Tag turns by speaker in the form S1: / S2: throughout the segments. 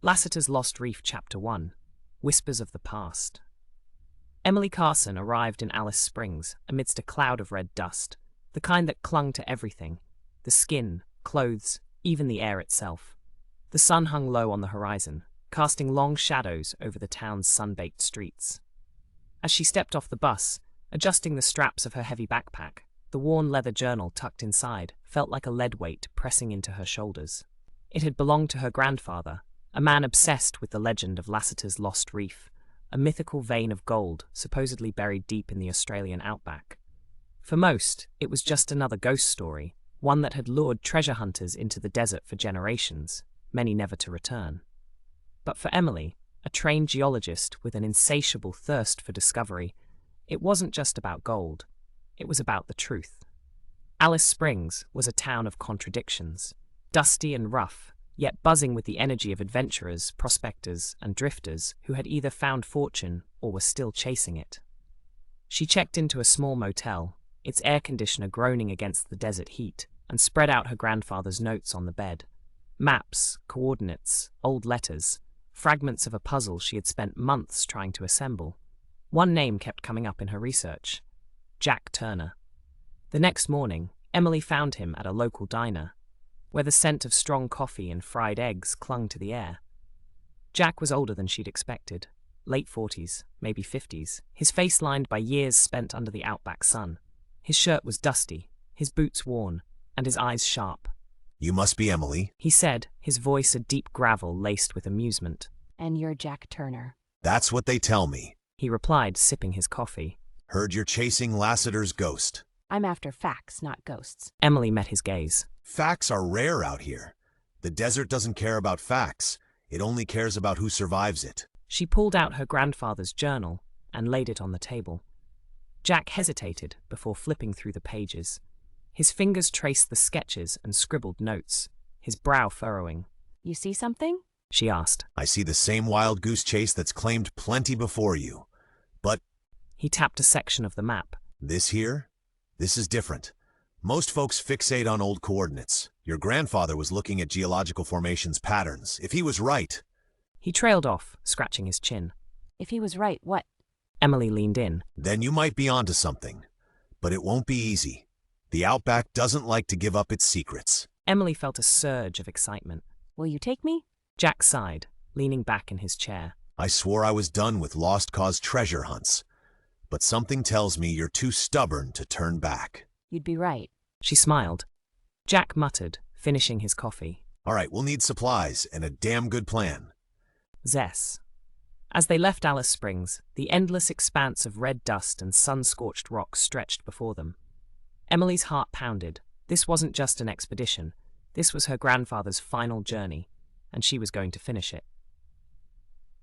S1: Lasseter's Lost Reef Chapter 1 Whispers of the Past. Emily Carson arrived in Alice Springs amidst a cloud of red dust, the kind that clung to everything, the skin, clothes, even the air itself. The sun hung low on the horizon, casting long shadows over the town's sun-baked streets. As she stepped off the bus, adjusting the straps of her heavy backpack, the worn leather journal tucked inside felt like a lead weight pressing into her shoulders. It had belonged to her grandfather, a man obsessed with the legend of Lasseter's Lost Reef, a mythical vein of gold supposedly buried deep in the Australian Outback. For most, it was just another ghost story, one that had lured treasure hunters into the desert for generations, many never to return. But for Emily, a trained geologist with an insatiable thirst for discovery, it wasn't just about gold, it was about the truth. Alice Springs was a town of contradictions, dusty and rough, yet buzzing with the energy of adventurers, prospectors, and drifters who had either found fortune or were still chasing it. She checked into a small motel, its air conditioner groaning against the desert heat, and spread out her grandfather's notes on the bed. Maps, coordinates, old letters, fragments of a puzzle she had spent months trying to assemble. One name kept coming up in her research: Jack Turner. The next morning, Emily found him at a local diner, where the scent of strong coffee and fried eggs clung to the air. Jack was older than she'd expected, late 40s, maybe 50s, his face lined by years spent under the outback sun. His shirt was dusty, his boots worn, and his eyes sharp.
S2: "You must be Emily,"
S1: he said, his voice a deep gravel laced with amusement.
S3: "And you're Jack Turner."
S2: "That's what they tell me,"
S1: he replied, sipping his coffee.
S2: "Heard you're chasing Lasseter's ghost."
S3: "I'm after facts, not ghosts."
S1: Emily met his gaze.
S2: "Facts are rare out here. The desert doesn't care about facts. It only cares about who survives it."
S1: She pulled out her grandfather's journal and laid it on the table. Jack hesitated before flipping through the pages. His fingers traced the sketches and scribbled notes, his brow furrowing.
S3: "You see something?"
S1: she asked.
S2: "I see the same wild goose chase that's claimed plenty before you. But..."
S1: He tapped a section of the map.
S2: "This here? This is different. Most folks fixate on old coordinates. Your grandfather was looking at geological formations patterns. If he was right..."
S1: He trailed off, scratching his chin.
S3: "If he was right, what?"
S1: Emily leaned in.
S2: "Then you might be onto something. But it won't be easy. The Outback doesn't like to give up its secrets."
S1: Emily felt a surge of excitement.
S3: "Will you take me?"
S1: Jack sighed, leaning back in his chair.
S2: "I swore I was done with lost cause treasure hunts. But something tells me you're too stubborn to turn back."
S3: "You'd be right."
S1: She smiled. Jack muttered, finishing his coffee.
S2: "All right, we'll need supplies and a damn good plan."
S1: Zess. As they left Alice Springs, the endless expanse of red dust and sun-scorched rock stretched before them. Emily's heart pounded. This wasn't just an expedition. This was her grandfather's final journey, and she was going to finish it.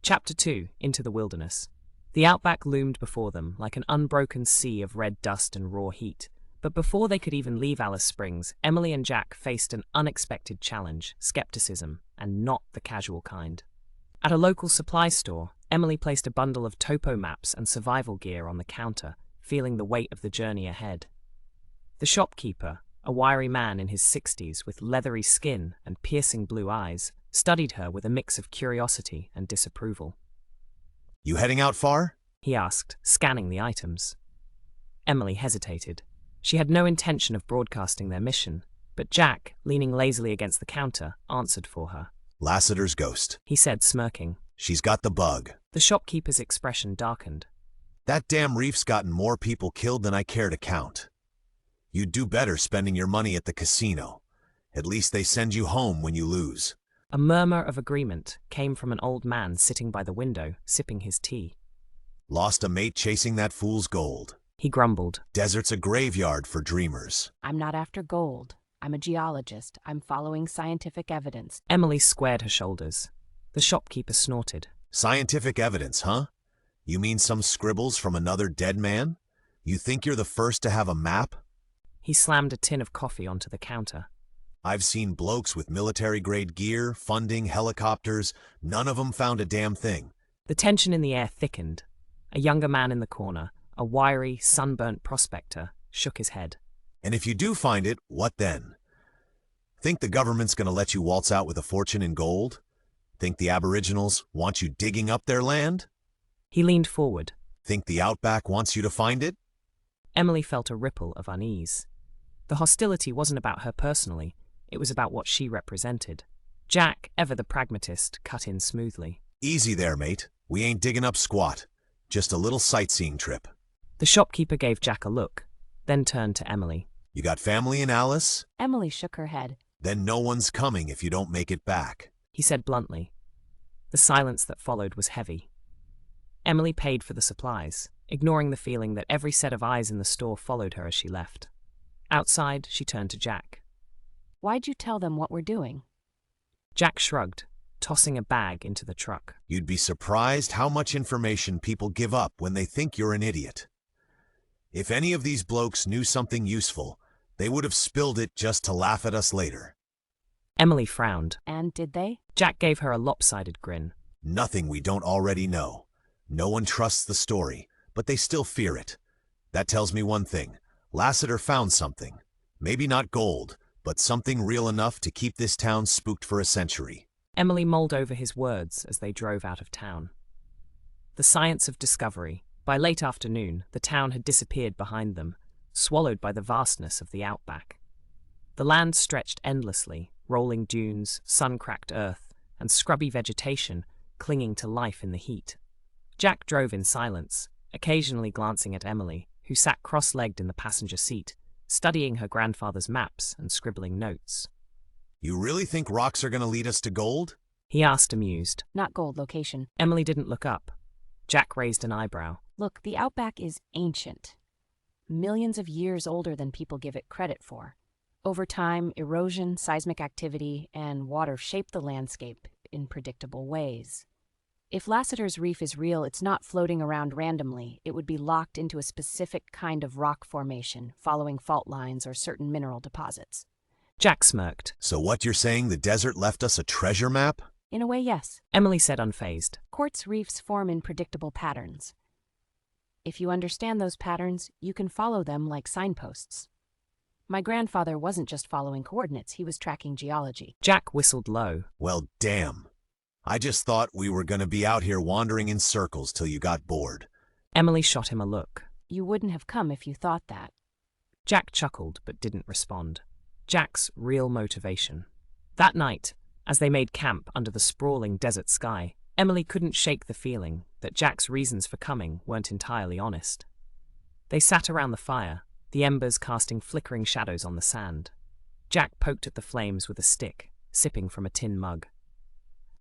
S1: Chapter 2, Into the Wilderness. The outback loomed before them like an unbroken sea of red dust and raw heat. But before they could even leave Alice Springs, Emily and Jack faced an unexpected challenge: skepticism, and not the casual kind. At a local supply store, Emily placed a bundle of topo maps and survival gear on the counter, feeling the weight of the journey ahead. The shopkeeper, a wiry man in his 60s with leathery skin and piercing blue eyes, studied her with a mix of curiosity and disapproval.
S2: "You heading out far?"
S1: he asked, scanning the items. Emily hesitated. She had no intention of broadcasting their mission, but Jack, leaning lazily against the counter, answered for her.
S2: "Lasseter's ghost,"
S1: he said, smirking.
S2: "She's got the bug."
S1: The shopkeeper's expression darkened.
S2: "That damn reef's gotten more people killed than I care to count. You'd do better spending your money at the casino. At least they send you home when you lose."
S1: A murmur of agreement came from an old man sitting by the window, sipping his tea.
S2: "Lost a mate chasing that fool's gold,"
S1: he grumbled.
S2: "Desert's a graveyard for dreamers."
S3: "I'm not after gold. I'm a geologist. I'm following scientific evidence."
S1: Emily squared her shoulders. The shopkeeper snorted.
S2: "Scientific evidence, huh? You mean some scribbles from another dead man? You think you're the first to have a map?"
S1: He slammed a tin of coffee onto the counter.
S2: "I've seen blokes with military-grade gear, funding, helicopters. None of 'em found a damn thing."
S1: The tension in the air thickened. A younger man in the corner, a wiry, sunburnt prospector, shook his head.
S2: "And if you do find it, what then? Think the government's gonna let you waltz out with a fortune in gold? Think the Aboriginals want you digging up their land?
S1: He leaned forward.
S2: Think the Outback wants you to find it?
S1: Emily felt a ripple of unease. The hostility wasn't about her personally, it was about what she represented. Jack, ever the pragmatist, cut in smoothly.
S2: Easy there, mate. We ain't digging up squat. Just a little sightseeing trip.
S1: The shopkeeper gave Jack a look, then turned to Emily.
S2: You got family in Alice?
S3: Emily shook her head.
S2: Then no one's coming if you don't make it back.
S1: He said bluntly. The silence that followed was heavy. Emily paid for the supplies, ignoring the feeling that every set of eyes in the store followed her as she left. Outside, she turned to Jack.
S3: Why'd you tell them what we're doing?
S1: Jack shrugged, tossing a bag into the truck.
S2: You'd be surprised how much information people give up when they think you're an idiot. If any of these blokes knew something useful, they would have spilled it just to laugh at us later.
S1: Emily frowned.
S3: And did they?
S1: Jack gave her a lopsided grin.
S2: Nothing we don't already know. No one trusts the story, but they still fear it. That tells me one thing. Lasseter found something. Maybe not gold, but something real enough to keep this town spooked for a century.
S1: Emily mulled over his words as they drove out of town. The science of discovery. By late afternoon, the town had disappeared behind them, swallowed by the vastness of the outback. The land stretched endlessly, rolling dunes, sun-cracked earth, and scrubby vegetation clinging to life in the heat. Jack drove in silence, occasionally glancing at Emily, who sat cross-legged in the passenger seat, studying her grandfather's maps and scribbling notes.
S2: You really think rocks are going to lead us to gold?
S1: He asked, amused.
S3: Not gold location.
S1: Emily didn't look up. Jack raised an eyebrow.
S3: Look, the Outback is ancient. Millions of years older than people give it credit for. Over time, erosion, seismic activity, and water shape the landscape in predictable ways. If Lasseter's Reef is real, it's not floating around randomly. It would be locked into a specific kind of rock formation, following fault lines or certain mineral deposits.
S1: Jack smirked.
S2: So what you're saying, the desert left us a treasure map?
S3: In a way, yes.
S1: Emily said, unfazed.
S3: Quartz reefs form in predictable patterns. If you understand those patterns, you can follow them like signposts. My grandfather wasn't just following coordinates, he was tracking geology.
S1: Jack whistled low.
S2: Well, damn. I just thought we were going to be out here wandering in circles till you got bored.
S1: Emily shot him a look.
S3: You wouldn't have come if you thought that.
S1: Jack chuckled but didn't respond. Jack's real motivation. That night, as they made camp under the sprawling desert sky, Emily couldn't shake the feeling that Jack's reasons for coming weren't entirely honest. They sat around the fire, the embers casting flickering shadows on the sand. Jack poked at the flames with a stick, sipping from a tin mug.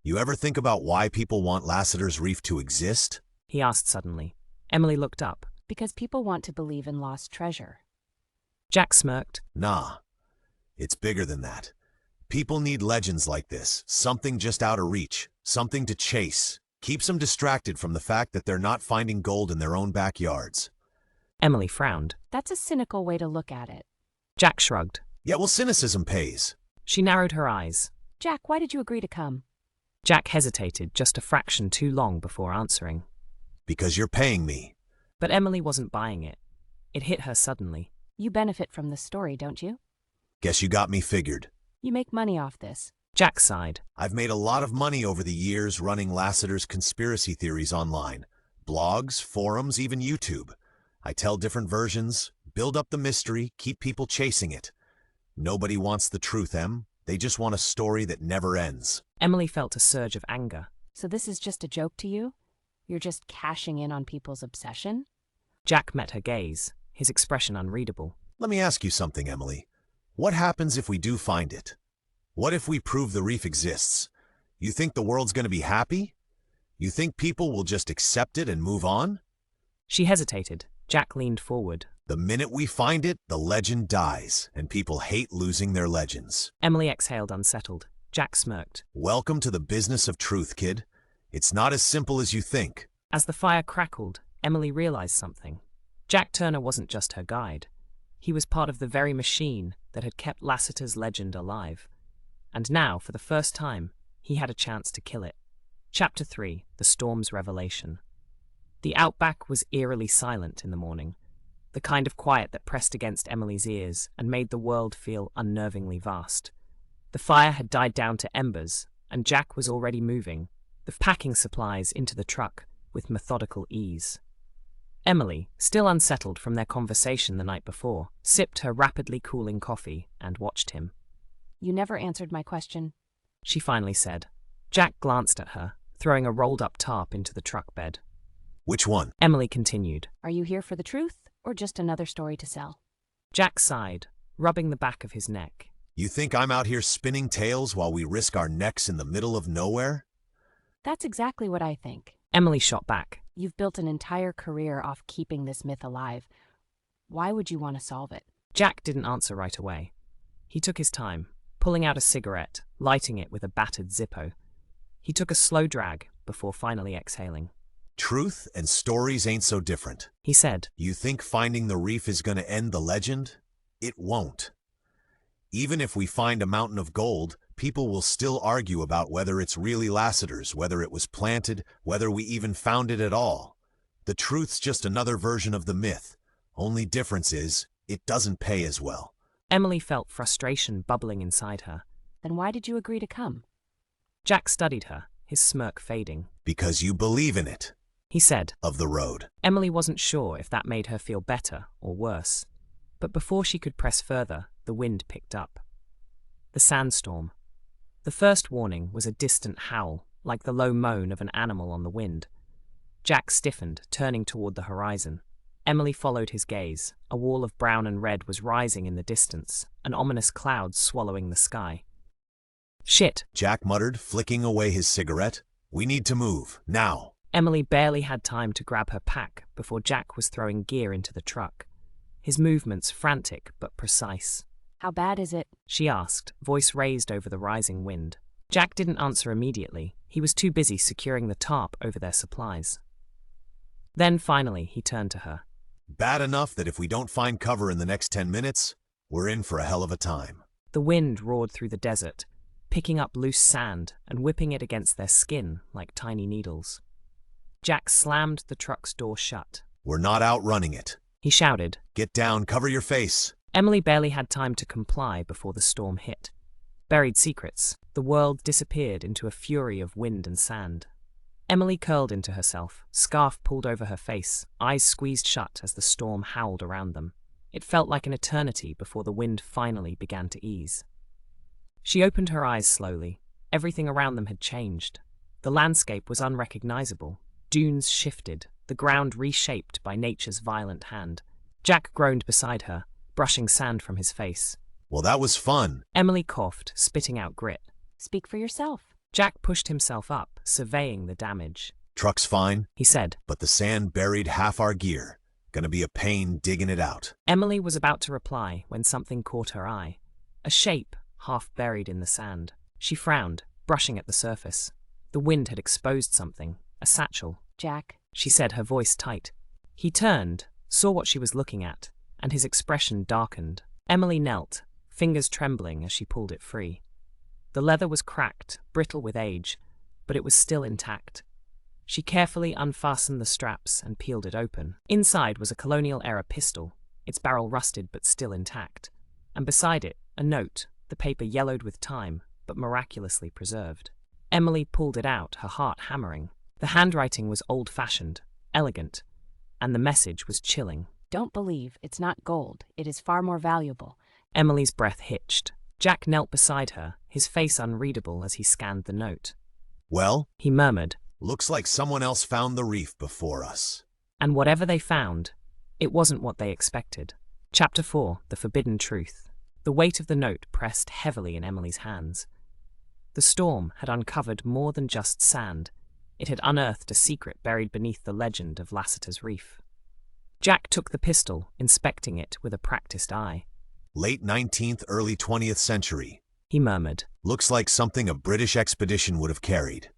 S2: You ever think about why people want Lasseter's Reef to exist?
S1: He asked suddenly. Emily looked up.
S3: Because people want to believe in lost treasure.
S1: Jack smirked.
S2: Nah. It's bigger than that. People need legends like this, something just out of reach, something to chase. Keeps them distracted from the fact that they're not finding gold in their own backyards.
S1: Emily frowned.
S3: That's a cynical way to look at it.
S1: Jack shrugged.
S2: Yeah, well, cynicism pays.
S1: She narrowed her eyes.
S3: Jack, why did you agree to come?
S1: Jack hesitated just a fraction too long before answering.
S2: Because you're paying me.
S1: But Emily wasn't buying it. It hit her suddenly.
S3: You benefit from the story, don't you?
S2: Guess you got me figured.
S3: You make money off this.
S1: Jack sighed.
S2: I've made a lot of money over the years running Lasseter's conspiracy theories online. Blogs, forums, even YouTube. I tell different versions, build up the mystery, keep people chasing it. Nobody wants the truth, Em. They just want a story that never ends.
S1: Emily felt a surge of anger.
S3: So this is just a joke to you? You're just cashing in on people's obsession?
S1: Jack met her gaze, his expression unreadable.
S2: Let me ask you something, Emily. What happens if we do find it? What if we prove the reef exists? You think the world's going to be happy? You think people will just accept it and move on?
S1: She hesitated. Jack leaned forward.
S2: The minute we find it, the legend dies, and people hate losing their legends.
S1: Emily exhaled, unsettled. Jack smirked.
S2: Welcome to the business of truth, kid. It's not as simple as you think.
S1: As the fire crackled, Emily realized something. Jack Turner wasn't just her guide. He was part of the very machine that had kept Lasseter's legend alive. And now, for the first time, he had a chance to kill it. Chapter 3, The Storm's Revelation. The outback was eerily silent in the morning, the kind of quiet that pressed against Emily's ears and made the world feel unnervingly vast. The fire had died down to embers, and Jack was already moving, the packing supplies into the truck with methodical ease. Emily, still unsettled from their conversation the night before, sipped her rapidly cooling coffee and watched him.
S3: You never answered my question.
S1: She finally said. Jack glanced at her, throwing a rolled-up tarp into the truck bed.
S2: Which one?
S1: Emily continued.
S3: Are you here for the truth, or just another story to sell?
S1: Jack sighed, rubbing the back of his neck.
S2: You think I'm out here spinning tales while we risk our necks in the middle of nowhere?
S3: That's exactly what I think.
S1: Emily shot back.
S3: You've built an entire career off keeping this myth alive. Why would you want to solve it?
S1: Jack didn't answer right away. He took his time, pulling out a cigarette, lighting it with a battered Zippo. He took a slow drag before finally exhaling.
S2: Truth and stories ain't so different,
S1: He said.
S2: You think finding the reef is going to end the legend? It won't. Even if we find a mountain of gold, people will still argue about whether it's really Lasseter's, whether it was planted, whether we even found it at all. The truth's just another version of the myth. Only difference is, it doesn't pay as well.
S1: Emily felt frustration bubbling inside her.
S3: Then why did you agree to come?
S1: Jack studied her, his smirk fading.
S2: Because you believe in it.
S1: He said.
S2: Of the road.
S1: Emily wasn't sure if that made her feel better or worse. But before she could press further, the wind picked up. The sandstorm. The first warning was a distant howl, like the low moan of an animal on the wind. Jack stiffened, turning toward the horizon. Emily followed his gaze. A wall of brown and red was rising in the distance, an ominous cloud swallowing the sky. Shit,
S2: Jack muttered, flicking away his cigarette. We need to move, now.
S1: Emily barely had time to grab her pack before Jack was throwing gear into the truck. His movements frantic but precise.
S3: How bad is it?
S1: She asked, voice raised over the rising wind. Jack didn't answer immediately. He was too busy securing the tarp over their supplies. Then finally he turned to her.
S2: Bad enough that if we don't find cover in the next 10 minutes, we're in for a hell of a time.
S1: The wind roared through the desert, picking up loose sand and whipping it against their skin like tiny needles. Jack slammed the truck's door shut.
S2: We're not outrunning it.
S1: He shouted.
S2: Get down, cover your face.
S1: Emily barely had time to comply before the storm hit. Buried secrets, the world disappeared into a fury of wind and sand. Emily curled into herself, scarf pulled over her face, eyes squeezed shut as the storm howled around them. It felt like an eternity before the wind finally began to ease. She opened her eyes slowly. Everything around them had changed. The landscape was unrecognizable. Dunes shifted, the ground reshaped by nature's violent hand. Jack groaned beside her, brushing sand from his face.
S2: Well, that was fun.
S1: Emily coughed, spitting out grit.
S3: Speak for yourself.
S1: Jack pushed himself up, surveying the damage.
S2: Truck's fine,
S1: He said.
S2: but the sand buried half our gear. Gonna be a pain digging it out.
S1: Emily was about to reply when something caught her eye. A shape, half buried in the sand. She frowned, brushing at the surface. The wind had exposed something, a satchel.
S3: Jack.
S1: She said, her voice tight. He turned, saw what she was looking at, and his expression darkened. Emily knelt, fingers trembling as she pulled it free. The leather was cracked, brittle with age, but it was still intact. She carefully unfastened the straps and peeled it open. Inside was a colonial-era pistol, its barrel rusted but still intact, and beside it, a note, the paper yellowed with time, but miraculously preserved. Emily pulled it out, her heart hammering. The handwriting was old-fashioned, elegant, and the message was chilling.
S3: Don't believe it's not gold. It is far more valuable.
S1: Emily's breath hitched. Jack knelt beside her, his face unreadable as he scanned the note.
S2: Well,
S1: He murmured,
S2: looks like someone else found the reef before us.
S1: and whatever they found, it wasn't what they expected. Chapter 4, The Forbidden Truth. The weight of the note pressed heavily in Emily's hands. The storm had uncovered more than just sand. It had unearthed a secret buried beneath the legend of Lasseter's Reef. Jack took the pistol, inspecting it with a practiced eye.
S2: Late 19th, early 20th century.
S1: He murmured.
S2: Looks like something a British expedition would have carried.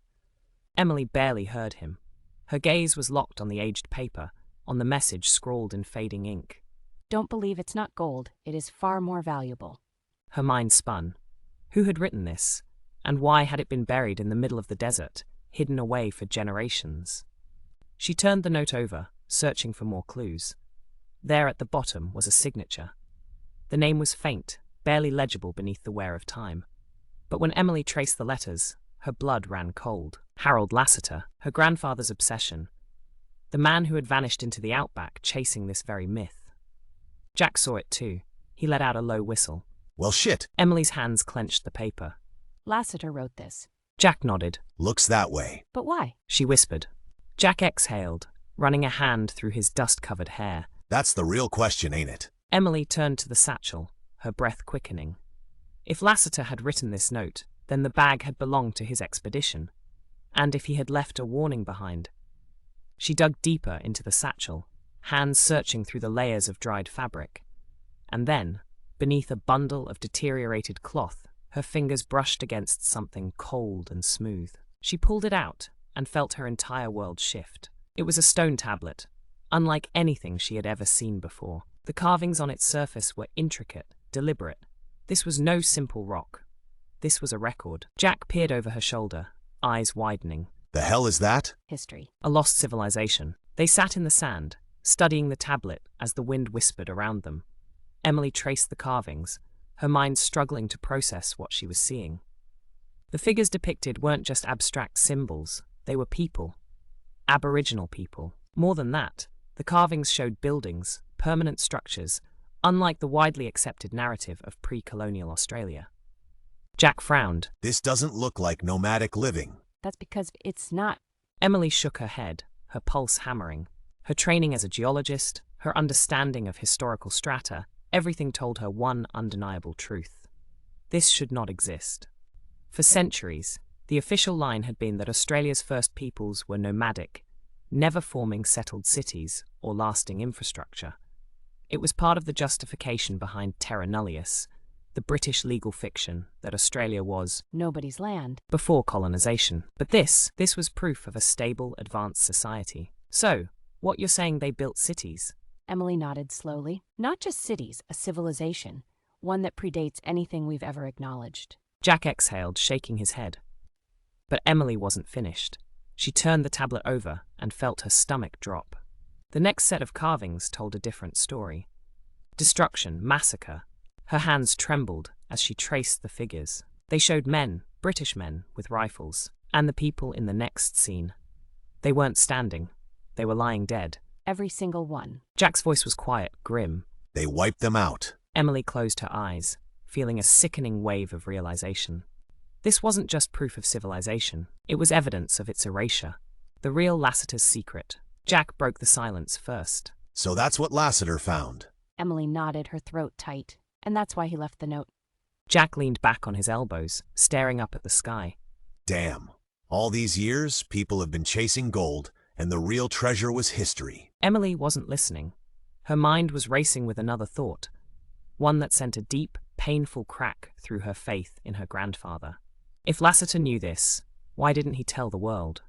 S1: Emily barely heard him. Her gaze was locked on the aged paper, on the message scrawled in fading ink.
S3: Don't believe it's not gold. It is far more valuable.
S1: Her mind spun. Who had written this? And why had it been buried in the middle of the desert, hidden away for generations? She turned the note over, searching for more clues. There at the bottom was a signature. The name was faint, barely legible beneath the wear of time. But when Emily traced the letters, her blood ran cold. Harold Lasseter, her grandfather's obsession. The man who had vanished into the outback chasing this very myth. Jack saw it too. He let out a low whistle.
S2: Well, shit.
S1: Emily's hands clenched the paper.
S3: Lasseter wrote this.
S1: Jack nodded.
S2: Looks that way.
S3: But why?
S1: She whispered. Jack exhaled, running a hand through his dust-covered hair.
S2: That's the real question, ain't it?
S1: Emily turned to the satchel, her breath quickening. If Lasseter had written this note, then the bag had belonged to his expedition. And if he had left a warning behind. She dug deeper into the satchel, hands searching through the layers of dried fabric. And then, beneath a bundle of deteriorated cloth, her fingers brushed against something cold and smooth. She pulled it out and felt her entire world shift. It was a stone tablet, unlike anything she had ever seen before. The carvings on its surface were intricate, deliberate. This was no simple rock. This was a record. Jack peered over her shoulder, eyes widening.
S2: The hell is that?
S3: History.
S1: A lost civilization. They sat in the sand, studying the tablet as the wind whispered around them. Emily traced the carvings, her mind struggling to process what she was seeing. The figures depicted weren't just abstract symbols, they were people. Aboriginal people. More than that, the carvings showed buildings, permanent structures, unlike the widely accepted narrative of pre-colonial Australia. Jack frowned.
S2: This doesn't look like nomadic living.
S3: That's because it's not.
S1: Emily shook her head, her pulse hammering. Her training as a geologist, her understanding of historical strata, everything told her one undeniable truth. This should not exist. For centuries, the official line had been that Australia's first peoples were nomadic, never forming settled cities or lasting infrastructure. It was part of the justification behind terra nullius, the British legal fiction that Australia was
S3: Nobody's land.
S1: before colonisation. But this was proof of a stable, advanced society. So, what you're saying they built cities?
S3: Emily nodded slowly. Not just cities, a civilization. One that predates anything we've ever acknowledged.
S1: Jack exhaled, shaking his head. But Emily wasn't finished. She turned the tablet over and felt her stomach drop. The next set of carvings told a different story. Destruction, massacre. Her hands trembled as she traced the figures. They showed men, British men, with rifles, and the people in the next scene. They weren't standing. They were lying dead.
S3: Every single one.
S1: Jack's voice was quiet, grim.
S2: They wiped them out.
S1: Emily closed her eyes, feeling a sickening wave of realization. This wasn't just proof of civilization. It was evidence of its erasure. The real Lasseter's secret. Jack broke the silence first.
S2: So that's what Lasseter found.
S3: Emily nodded, her throat tight. And that's why he left the note.
S1: Jack leaned back on his elbows, staring up at the sky.
S2: Damn. All these years, people have been chasing gold, and the real treasure was history.
S1: Emily wasn't listening. Her mind was racing with another thought, one that sent a deep, painful crack through her faith in her grandfather. If Lasseter knew this, why didn't he tell the world?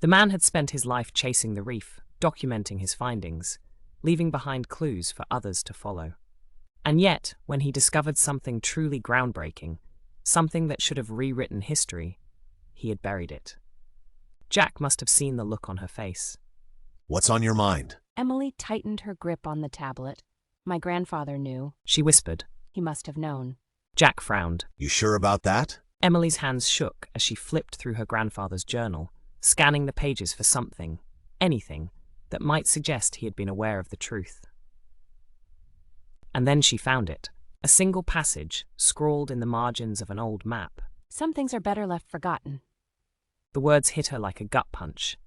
S1: The man had spent his life chasing the reef, documenting his findings, leaving behind clues for others to follow. And yet, when he discovered something truly groundbreaking, something that should have rewritten history, he had buried it. Jack must have seen the look on her face.
S2: What's on your mind?
S3: Emily tightened her grip on the tablet. My grandfather knew.
S1: She whispered.
S3: He must have known.
S1: Jack frowned.
S2: You sure about that?
S1: Emily's hands shook as she flipped through her grandfather's journal, scanning the pages for something, anything, that might suggest he had been aware of the truth. And then she found it, a single passage scrawled in the margins of an old map.
S3: Some things are better left forgotten.
S1: The words hit her like a gut punch.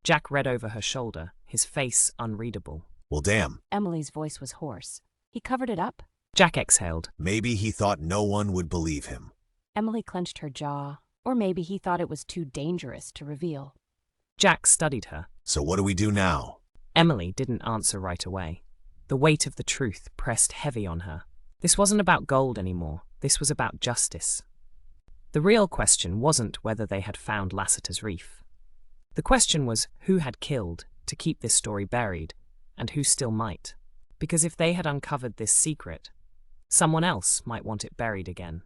S1: Jack read over her shoulder, his face unreadable.
S2: Well, damn.
S3: Emily's voice was hoarse. He covered it up.
S1: Jack exhaled.
S2: Maybe he thought no one would believe him.
S3: Emily clenched her jaw. Or maybe he thought it was too dangerous to reveal.
S1: Jack studied her.
S2: So what do we do now?
S1: Emily didn't answer right away. The weight of the truth pressed heavy on her. This wasn't about gold anymore. This was about justice. The real question wasn't whether they had found Lasseter's Reef. The question was who had killed to keep this story buried, and who still might. Because if they had uncovered this secret, someone else might want it buried again.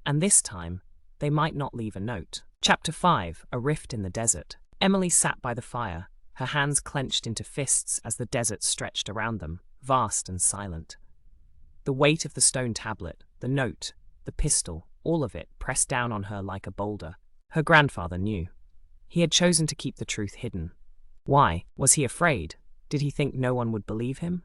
S1: And this time, they might not leave a note. Chapter 5, A Rift in the Desert. Emily sat by the fire, her hands clenched into fists as the desert stretched around them, vast and silent. The weight of the stone tablet, the note, the pistol, all of it pressed down on her like a boulder. Her grandfather knew. He had chosen to keep the truth hidden. Why? Was he afraid? Did he think no one would believe him?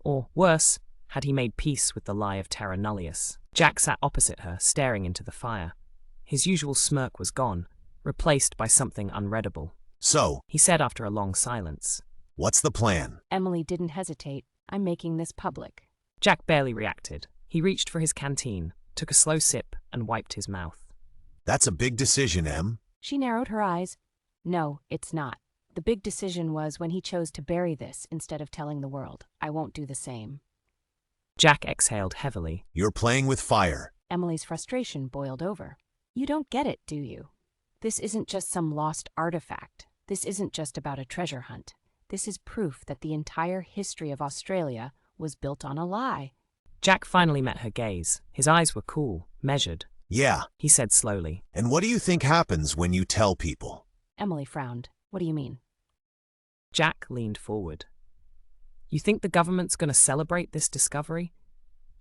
S1: Or, worse, had he made peace with the lie of terra nullius? Jack sat opposite her, staring into the fire. His usual smirk was gone, replaced by something unreadable.
S2: So,
S1: He said after a long silence.
S2: what's the plan?
S3: Emily didn't hesitate. I'm making this public.
S1: Jack barely reacted. He reached for his canteen, took a slow sip, and wiped his mouth.
S2: That's a big decision, Em.
S3: She narrowed her eyes. No, it's not. The big decision was when he chose to bury this instead of telling the world. I won't do the same.
S1: Jack exhaled heavily.
S2: You're playing with fire.
S3: Emily's frustration boiled over. You don't get it, do you? This isn't just some lost artifact. This isn't just about a treasure hunt. This is proof that the entire history of Australia was built on a lie.
S1: Jack finally met her gaze. His eyes were cool, measured.
S2: Yeah,
S1: He said slowly.
S2: and what do you think happens when you tell people?
S3: Emily frowned. What do you mean?
S1: Jack leaned forward. You think the government's going to celebrate this discovery?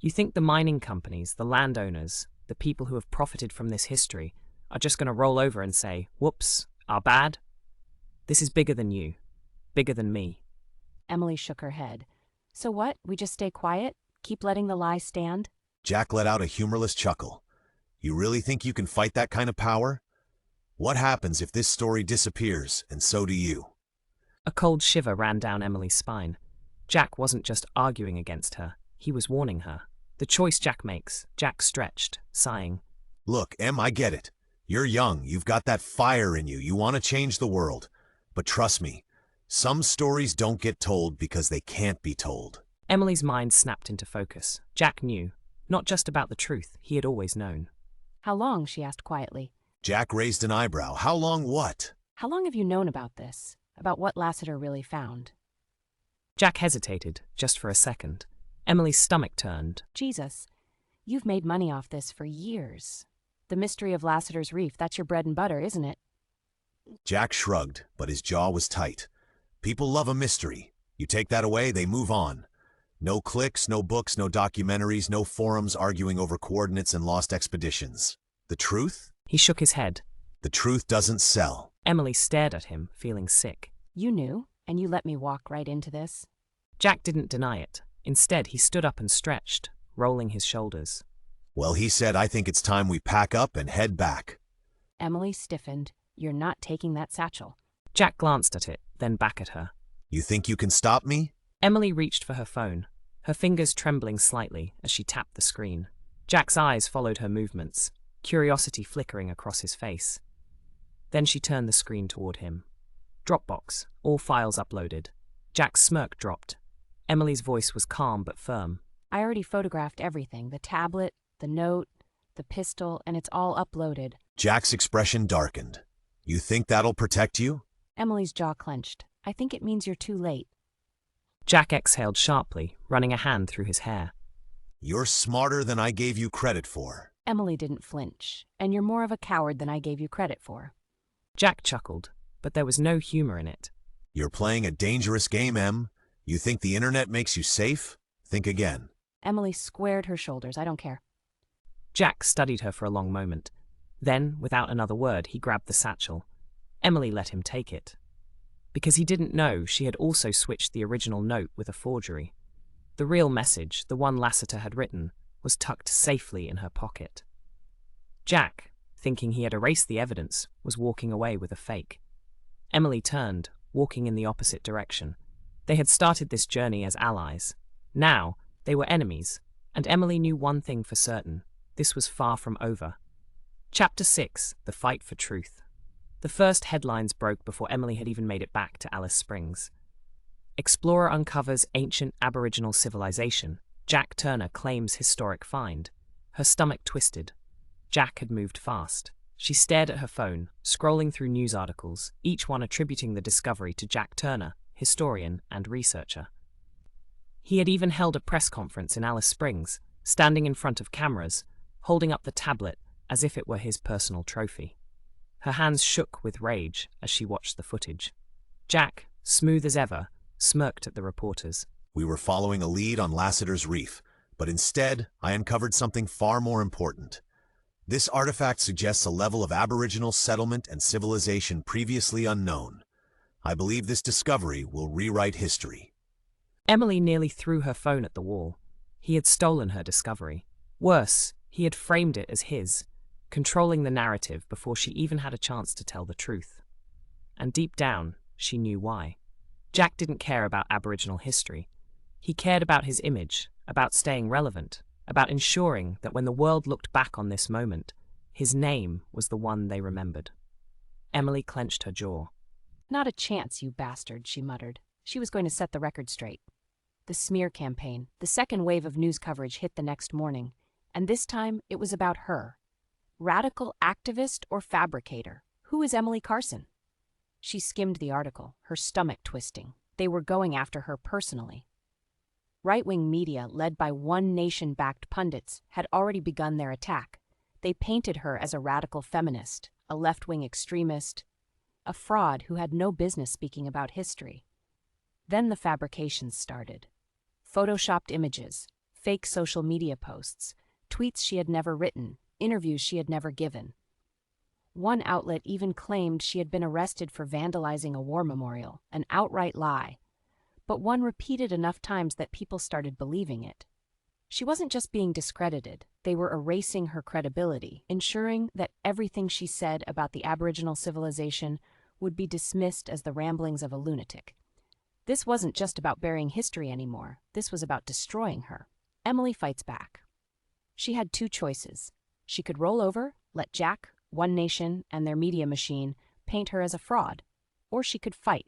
S1: You think the mining companies, the landowners, the people who have profited from this history are just going to roll over and say, whoops, our bad? This is bigger than you, bigger than me.
S3: Emily shook her head. So what? We just stay quiet? Keep letting the lie stand?
S2: Jack let out a humorless chuckle. You really think you can fight that kind of power? What happens if this story disappears, and so do you?
S1: A cold shiver ran down Emily's spine. Jack wasn't just arguing against her, he was warning her. The choice Jack makes, Jack stretched, sighing.
S2: Look, Em, I get it. You're young, you've got that fire in you, you want to change the world. But trust me, some stories don't get told because they can't be told.
S1: Emily's mind snapped into focus. Jack knew, not just about the truth, he had always known.
S3: How long? She asked quietly.
S2: Jack raised an eyebrow. How long what?
S3: How long have you known about this? About what Lasseter really found?
S1: Jack hesitated, just for a second. Emily's stomach turned.
S3: Jesus, you've made money off this for years. The mystery of Lasseter's Reef, that's your bread and butter, isn't it?
S2: Jack shrugged, but his jaw was tight. People love a mystery. You take that away, they move on. No clicks, no books, no documentaries, no forums arguing over coordinates and lost expeditions. The truth?
S1: He shook his head.
S2: The truth doesn't sell.
S1: Emily stared at him, feeling sick.
S3: You knew, and you let me walk right into this.
S1: Jack didn't deny it. Instead, he stood up and stretched, rolling his shoulders.
S2: Well, he said, I think it's time we pack up and head back.
S3: Emily stiffened. You're not taking that satchel.
S1: Jack glanced at it, then back at her.
S2: You think you can stop me?
S1: Emily reached for her phone, her fingers trembling slightly as she tapped the screen. Jack's eyes followed her movements, curiosity flickering across his face. Then she turned the screen toward him. Dropbox, all files uploaded. Jack's smirk dropped. Emily's voice was calm but firm.
S3: I already photographed everything, the tablet, the note, the pistol, and it's all uploaded.
S2: Jack's expression darkened. You think that'll protect you?
S3: Emily's jaw clenched. I think it means you're too late.
S1: Jack exhaled sharply, running a hand through his hair.
S2: You're smarter than I gave you credit for.
S3: Emily didn't flinch, and you're more of a coward than I gave you credit for.
S1: Jack chuckled, but there was no humor in it.
S2: You're playing a dangerous game, Em. You think the internet makes you safe? Think again.
S3: Emily squared her shoulders. I don't care.
S1: Jack studied her for a long moment. Then, without another word, he grabbed the satchel. Emily let him take it. Because he didn't know she had also switched the original note with a forgery. The real message, the one Lasseter had written, was tucked safely in her pocket. Jack, thinking he had erased the evidence, was walking away with a fake. Emily turned, walking in the opposite direction. They had started this journey as allies. Now, they were enemies, and Emily knew one thing for certain. This was far from over. Chapter 6, The Fight for Truth. The first headlines broke before Emily had even made it back to Alice Springs. Explorer uncovers ancient Aboriginal civilization. Jack Turner claims historic find. Her stomach twisted. Jack had moved fast. She stared at her phone, scrolling through news articles, each one attributing the discovery to Jack Turner, historian and researcher. He had even held a press conference in Alice Springs, standing in front of cameras, holding up the tablet as if it were his personal trophy. Her hands shook with rage as she watched the footage. Jack, smooth as ever, smirked at the reporters.
S2: We were following a lead on Lasseter's Reef, but instead I uncovered something far more important. This artifact suggests a level of Aboriginal settlement and civilization previously unknown. I believe this discovery will rewrite history.
S1: Emily nearly threw her phone at the wall. He had stolen her discovery. Worse, he had framed it as his, controlling the narrative before she even had a chance to tell the truth. And deep down, she knew why. Jack didn't care about Aboriginal history. He cared about his image, about staying relevant, about ensuring that when the world looked back on this moment, his name was the one they remembered. Emily clenched her jaw.
S3: Not a chance, you bastard, she muttered. She was going to set the record straight. The smear campaign, the second wave of news coverage hit the next morning, and this time it was about her. Radical activist or fabricator? Who is Emily Carson? She skimmed the article, her stomach twisting. They were going after her personally. Right-wing media, led by One Nation-backed pundits, had already begun their attack. They painted her as a radical feminist, a left-wing extremist, a fraud who had no business speaking about history. Then the fabrications started. Photoshopped images, fake social media posts, tweets she had never written, interviews she had never given. One outlet even claimed she had been arrested for vandalizing a war memorial, an outright lie. But one repeated enough times that people started believing it. She wasn't just being discredited, they were erasing her credibility, ensuring that everything she said about the Aboriginal civilization would be dismissed as the ramblings of a lunatic. This wasn't just about burying history anymore, this was about destroying her. Emily fights back. She had two choices. She could roll over, let Jack, One Nation, and their media machine paint her as a fraud, or she could fight.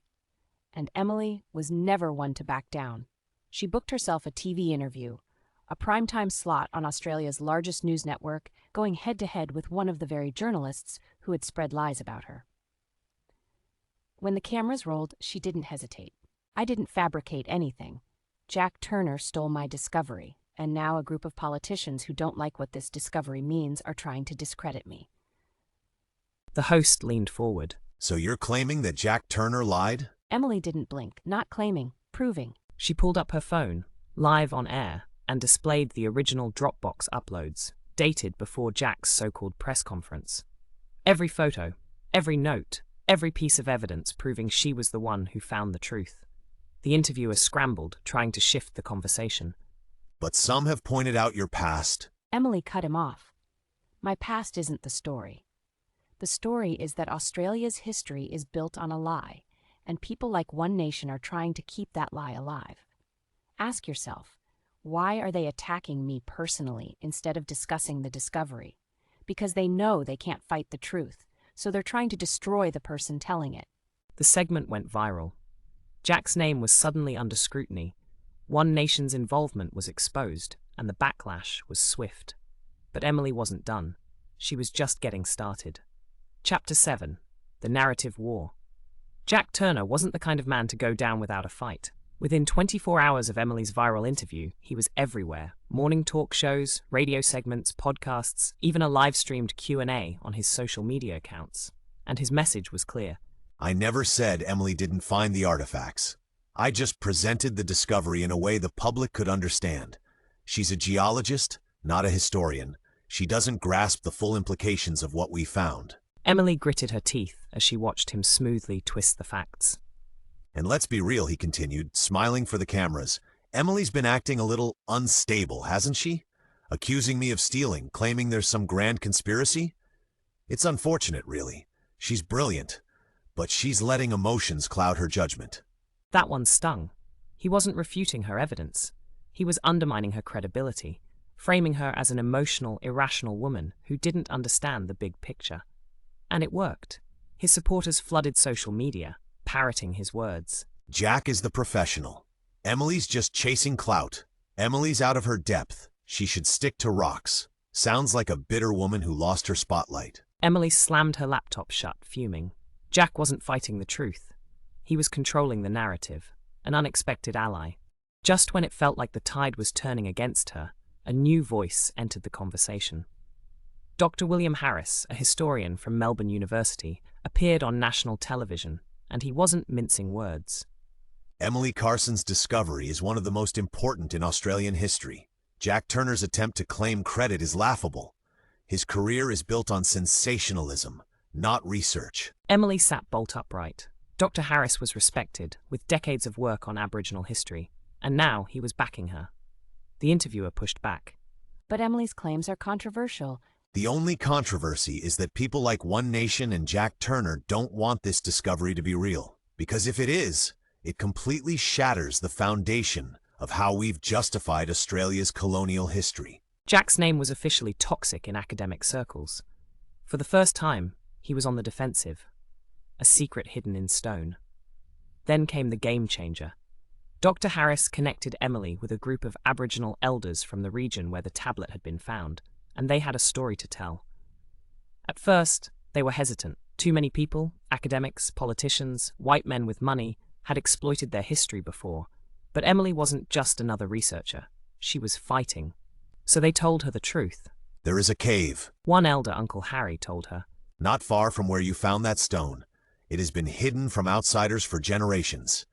S3: And Emily was never one to back down. She booked herself a TV interview, a primetime slot on Australia's largest news network, going head-to-head with one of the very journalists who had spread lies about her. When the cameras rolled, she didn't hesitate. I didn't fabricate anything. Jack Turner stole my discovery, and now a group of politicians who don't like what this discovery means are trying to discredit me.
S1: The host leaned forward.
S2: So you're claiming that Jack Turner lied?
S3: Emily didn't blink, not claiming, proving.
S1: She pulled up her phone, live on air, and displayed the original Dropbox uploads, dated before Jack's so-called press conference. Every photo, every note, every piece of evidence proving she was the one who found the truth. The interviewer scrambled, trying to shift the conversation.
S2: But some have pointed out your past.
S3: Emily cut him off. My past isn't the story. The story is that Australia's history is built on a lie, and people like One Nation are trying to keep that lie alive. Ask yourself, why are they attacking me personally instead of discussing the discovery? Because they know they can't fight the truth, so they're trying to destroy the person telling it.
S1: The segment went viral. Jack's name was suddenly under scrutiny. One Nation's involvement was exposed, and the backlash was swift. But Emily wasn't done. She was just getting started. Chapter 7. The Narrative War. Jack Turner wasn't the kind of man to go down without a fight. Within 24 hours of Emily's viral interview, he was everywhere. Morning talk shows, radio segments, podcasts, even a live-streamed Q&A on his social media accounts. And his message was clear.
S2: I never said Emily didn't find the artifacts. I just presented the discovery in a way the public could understand. She's a geologist, not a historian. She doesn't grasp the full implications of what we found.
S1: Emily gritted her teeth as she watched him smoothly twist the facts.
S2: And let's be real, he continued, smiling for the cameras. Emily's been acting a little unstable, hasn't she? Accusing me of stealing, claiming there's some grand conspiracy? It's unfortunate, really. She's brilliant, but she's letting emotions cloud her judgment.
S1: That one stung. He wasn't refuting her evidence. He was undermining her credibility, framing her as an emotional, irrational woman who didn't understand the big picture. And it worked. His supporters flooded social media, parroting his words.
S2: Jack is the professional. Emily's just chasing clout. Emily's out of her depth. She should stick to rocks. Sounds like a bitter woman who lost her spotlight.
S1: Emily slammed her laptop shut, fuming. Jack wasn't fighting the truth. He was controlling the narrative, an unexpected ally. Just when it felt like the tide was turning against her, a new voice entered the conversation. Dr. William Harris, a historian from Melbourne University, appeared on national television, and he wasn't mincing words.
S2: Emily Carson's discovery is one of the most important in Australian history. Jack Turner's attempt to claim credit is laughable. His career is built on sensationalism, not research.
S1: Emily sat bolt upright. Dr. Harris was respected, with decades of work on Aboriginal history, and now he was backing her. The interviewer pushed back.
S3: But Emily's claims are controversial.
S2: The only controversy is that people like One Nation and Jack Turner don't want this discovery to be real. Because if it is, it completely shatters the foundation of how we've justified Australia's colonial history.
S1: Jack's name was officially toxic in academic circles. For the first time, he was on the defensive, a secret hidden in stone. Then came the game changer. Dr. Harris connected Emily with a group of Aboriginal elders from the region where the tablet had been found, and they had a story to tell. At first, they were hesitant. Too many people, academics, politicians, white men with money, had exploited their history before. But Emily wasn't just another researcher. She was fighting. So they told her the truth.
S2: There is a cave.
S1: One elder, Uncle Harry, told her.
S2: Not far from where you found that stone. It has been hidden from outsiders for generations.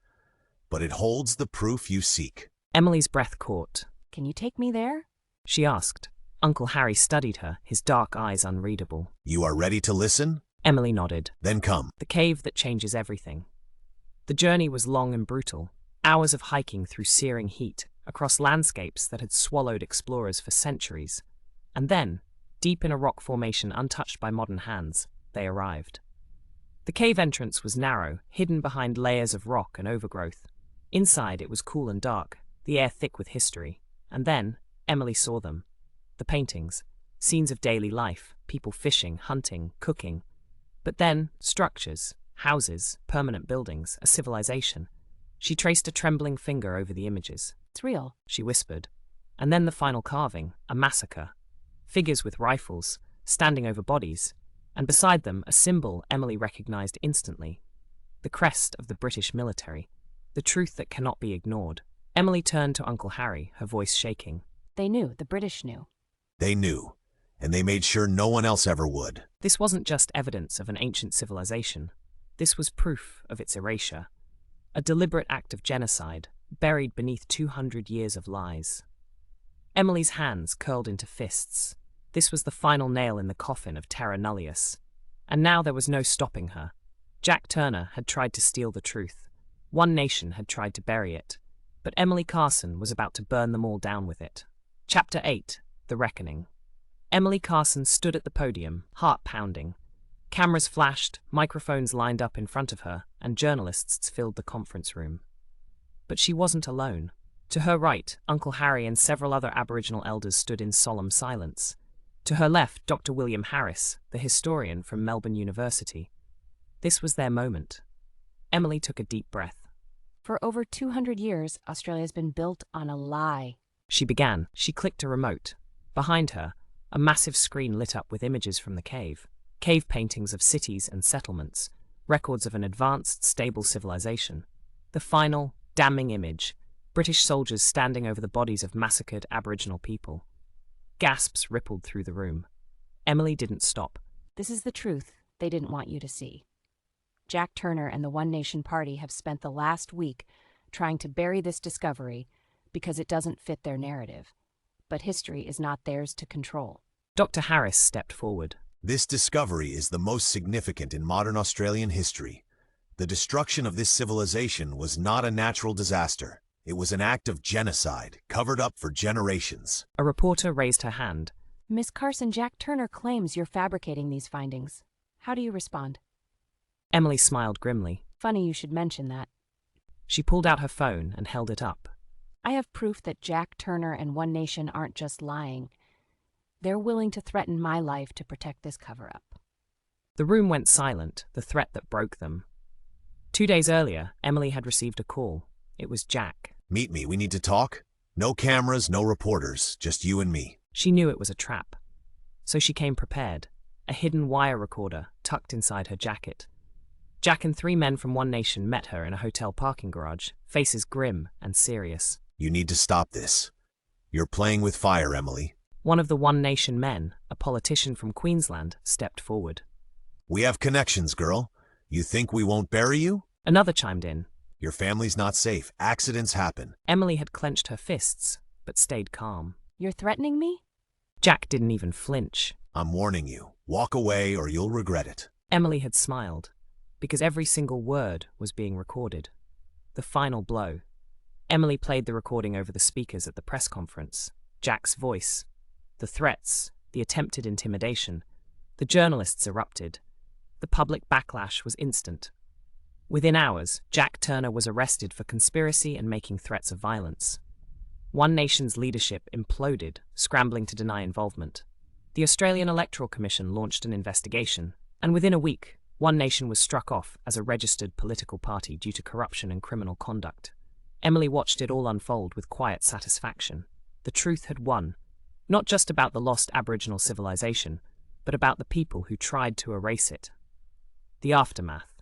S2: But it holds the proof you seek.
S1: Emily's breath caught.
S3: Can you take me there?
S1: She asked. Uncle Harry studied her, his dark eyes unreadable.
S2: You are ready to listen?
S1: Emily nodded.
S2: Then come.
S1: The cave that changes everything. The journey was long and brutal. Hours of hiking through searing heat, across landscapes that had swallowed explorers for centuries. And then, deep in a rock formation untouched by modern hands, they arrived. The cave entrance was narrow, hidden behind layers of rock and overgrowth. Inside it was cool and dark, the air thick with history. And then, Emily saw them. The paintings, scenes of daily life, people fishing, hunting, cooking. But then, structures, houses, permanent buildings, a civilization. She traced a trembling finger over the images.
S3: It's real,
S1: she whispered. And then the final carving, a massacre. Figures with rifles, standing over bodies, and beside them a symbol Emily recognized instantly. The crest of the British military. The truth that cannot be ignored. Emily turned to Uncle Harry, her voice shaking.
S3: They knew, the British knew.
S2: They knew, and they made sure no one else ever would.
S1: This wasn't just evidence of an ancient civilization. This was proof of its erasure. A deliberate act of genocide, buried beneath 200 years of lies. Emily's hands curled into fists. This was the final nail in the coffin of Terra Nullius. And now there was no stopping her. Jack Turner had tried to steal the truth. One Nation had tried to bury it. But Emily Carson was about to burn them all down with it. Chapter 8. The Reckoning. Emily Carson stood at the podium, heart pounding. Cameras flashed, microphones lined up in front of her, and journalists filled the conference room. But she wasn't alone. To her right, Uncle Harry and several other Aboriginal elders stood in solemn silence. To her left, Dr. William Harris, the historian from Melbourne University. This was their moment. Emily took a deep breath.
S3: For over 200 years, Australia's been built on a lie.
S1: She began. She clicked a remote. Behind her, a massive screen lit up with images from the cave. Cave paintings of cities and settlements, records of an advanced, stable civilization. The final, damning image, British soldiers standing over the bodies of massacred Aboriginal people. Gasps rippled through the room. Emily didn't stop.
S3: This is the truth they didn't want you to see. Jack Turner and the One Nation Party have spent the last week trying to bury this discovery because it doesn't fit their narrative. But history is not theirs to control.
S1: Dr. Harris stepped forward.
S2: This discovery is the most significant in modern Australian history. The destruction of this civilization was not a natural disaster. It was an act of genocide, covered up for generations.
S1: A reporter raised her hand.
S3: Miss Carson, Jack Turner claims you're fabricating these findings. How do you respond?
S1: Emily smiled grimly.
S3: Funny you should mention that.
S1: She pulled out her phone and held it up.
S3: I have proof that Jack Turner and One Nation aren't just lying. They're willing to threaten my life to protect this cover-up.
S1: The room went silent, the threat that broke them. 2 days earlier, Emily had received a call. It was Jack.
S2: Meet me, we need to talk. No cameras, no reporters, just you and me.
S1: She knew it was a trap. So she came prepared, a hidden wire recorder tucked inside her jacket. Jack and 3 men from One Nation met her in a hotel parking garage, faces grim and serious.
S2: You need to stop this. You're playing with fire, Emily.
S1: One of the One Nation men, a politician from Queensland, stepped forward.
S2: We have connections, girl. You think we won't bury you?
S1: Another chimed in.
S2: Your family's not safe. Accidents happen.
S1: Emily had clenched her fists, but stayed calm.
S3: You're threatening me?
S1: Jack didn't even flinch.
S2: I'm warning you. Walk away or you'll regret it.
S1: Emily had smiled, because every single word was being recorded. The final blow. Emily played the recording over the speakers at the press conference. Jack's voice, the threats, the attempted intimidation. The journalists erupted. The public backlash was instant. Within hours, Jack Turner was arrested for conspiracy and making threats of violence. One nation's leadership imploded, scrambling to deny involvement. The Australian Electoral Commission launched an investigation, and within a week, One Nation was struck off as a registered political party due to corruption and criminal conduct. Emily watched it all unfold with quiet satisfaction. The truth had won, not just about the lost Aboriginal civilization, but about the people who tried to erase it. The aftermath.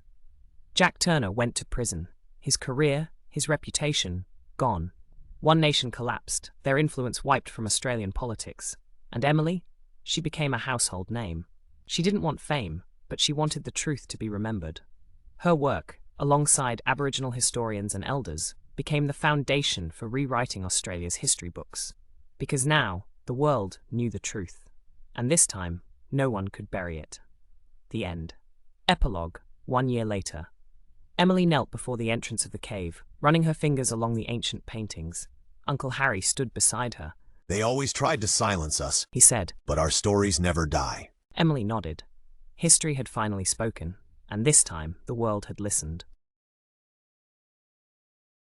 S1: Jack Turner went to prison. His career, his reputation, gone. One Nation collapsed, their influence wiped from Australian politics. And Emily? She became a household name. She didn't want fame, but she wanted the truth to be remembered. Her work, alongside Aboriginal historians and elders, became the foundation for rewriting Australia's history books. Because now, the world knew the truth. And this time, no one could bury it. The end. Epilogue, 1 year later. Emily knelt before the entrance of the cave, running her fingers along the ancient paintings. Uncle Harry stood beside her.
S2: They always tried to silence us,
S1: He said.
S2: but our stories never die.
S1: Emily nodded. History had finally spoken, and this time the world had listened.